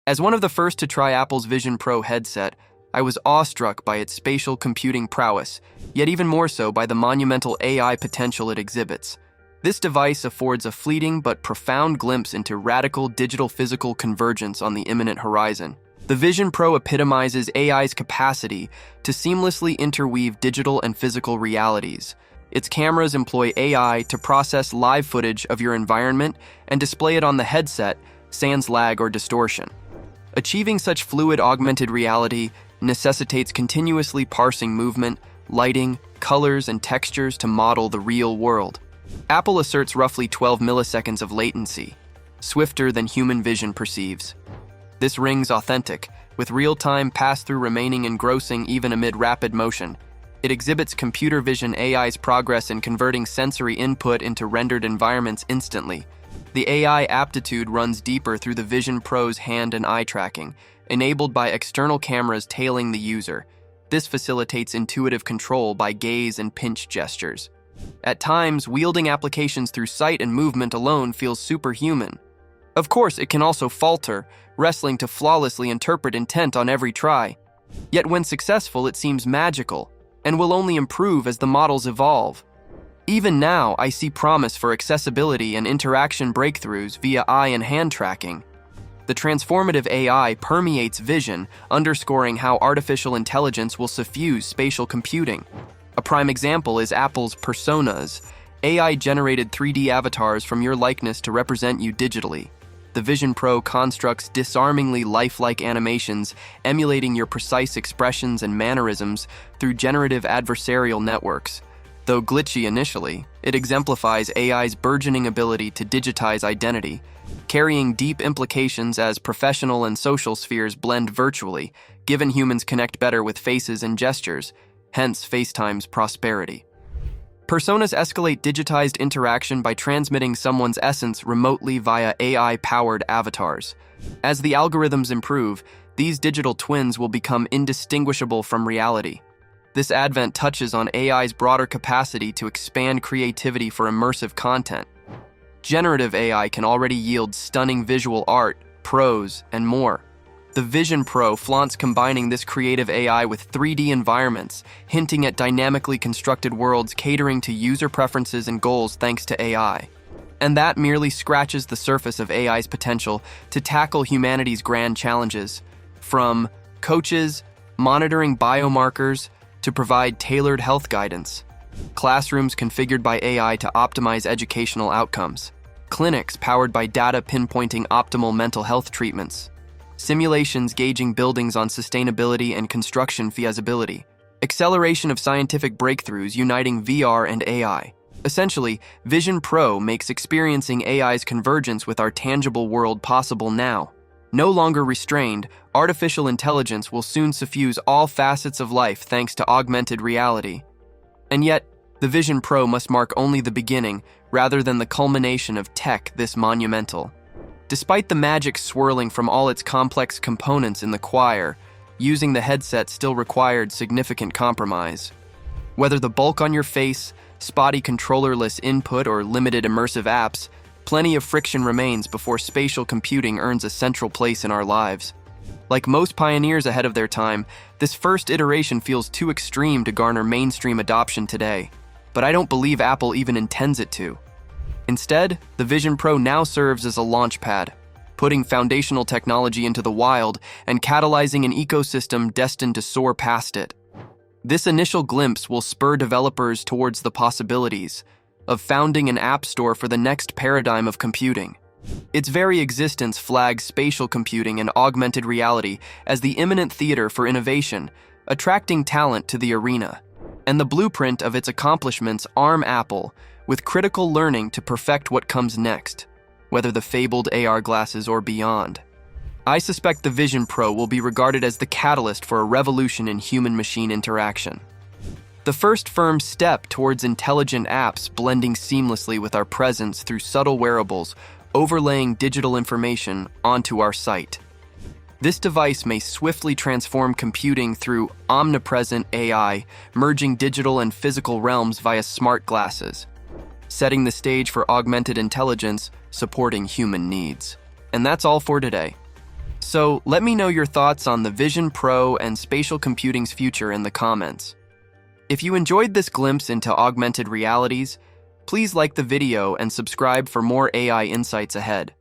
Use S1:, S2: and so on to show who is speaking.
S1: As one of the first to try Apple's Vision Pro headset, I was awestruck by its spatial computing prowess, yet even more so by the monumental AI potential it exhibits. This device affords a fleeting but profound glimpse into radical digital-physical convergence on the imminent horizon. The Vision Pro epitomizes AI's capacity to seamlessly interweave digital and physical realities. Its cameras employ AI to process live footage of your environment and display it on the headset, sans lag or distortion. Achieving such fluid augmented reality necessitates continuously parsing movement, lighting, colors, and textures to model the real world. Apple asserts roughly 12 milliseconds of latency, swifter than human vision perceives. This rings authentic, with real-time pass-through remaining engrossing even amid rapid motion. It exhibits computer vision AI's progress in converting sensory input into rendered environments instantly. The AI aptitude runs deeper through the Vision Pro's hand and eye tracking, enabled by external cameras tailing the user. This facilitates intuitive control by gaze and pinch gestures. At times, wielding applications through sight and movement alone feels superhuman. Of course, it can also falter, wrestling to flawlessly interpret intent on every try. Yet when successful, it seems magical, and will only improve as the models evolve. Even now, I see promise for accessibility and interaction breakthroughs via eye and hand tracking. The transformative AI permeates vision, underscoring how artificial intelligence will suffuse spatial computing. A prime example is Apple's Personas, AI-generated 3D avatars from your likeness to represent you digitally. The Vision Pro constructs disarmingly lifelike animations, emulating your precise expressions and mannerisms through generative adversarial networks. Though glitchy initially, it exemplifies AI's burgeoning ability to digitize identity, carrying deep implications as professional and social spheres blend virtually, given humans connect better with faces and gestures, hence FaceTime's prosperity. Personas escalate digitized interaction by transmitting someone's essence remotely via AI-powered avatars. As the algorithms improve, these digital twins will become indistinguishable from reality. This advent touches on AI's broader capacity to expand creativity for immersive content. Generative AI can already yield stunning visual art, prose, and more. The Vision Pro flaunts combining this creative AI with 3D environments, hinting at dynamically constructed worlds catering to user preferences and goals thanks to AI. And that merely scratches the surface of AI's potential to tackle humanity's grand challenges, from coaches monitoring biomarkers to provide tailored health guidance, classrooms configured by AI to optimize educational outcomes, clinics powered by data pinpointing optimal mental health treatments, simulations gauging buildings on sustainability and construction feasibility, acceleration of scientific breakthroughs uniting VR and AI. Essentially, Vision Pro makes experiencing AI's convergence with our tangible world possible now. No longer restrained, artificial intelligence will soon suffuse all facets of life thanks to augmented reality. And yet, the Vision Pro must mark only the beginning rather than the culmination of tech this monumental. Despite the magic swirling from all its complex components in the choir, using the headset still required significant compromise. Whether the bulk on your face, spotty controllerless input, or limited immersive apps, plenty of friction remains before spatial computing earns a central place in our lives. Like most pioneers ahead of their time, this first iteration feels too extreme to garner mainstream adoption today. But I don't believe Apple even intends it to. Instead, the Vision Pro now serves as a launchpad, putting foundational technology into the wild and catalyzing an ecosystem destined to soar past it. This initial glimpse will spur developers towards the possibilities of founding an app store for the next paradigm of computing. Its very existence flags spatial computing and augmented reality as the imminent theater for innovation, attracting talent to the arena. And the blueprint of its accomplishments arm Apple with critical learning to perfect what comes next, whether the fabled AR glasses or beyond. I suspect the Vision Pro will be regarded as the catalyst for a revolution in human-machine interaction. The first firm step towards intelligent apps blending seamlessly with our presence through subtle wearables, overlaying digital information onto our sight. This device may swiftly transform computing through omnipresent AI, merging digital and physical realms via smart glasses, setting the stage for augmented intelligence supporting human needs. And that's all for today. So let me know your thoughts on the Vision Pro and spatial computing's future in the comments. If you enjoyed this glimpse into augmented realities, please like the video and subscribe for more AI insights ahead.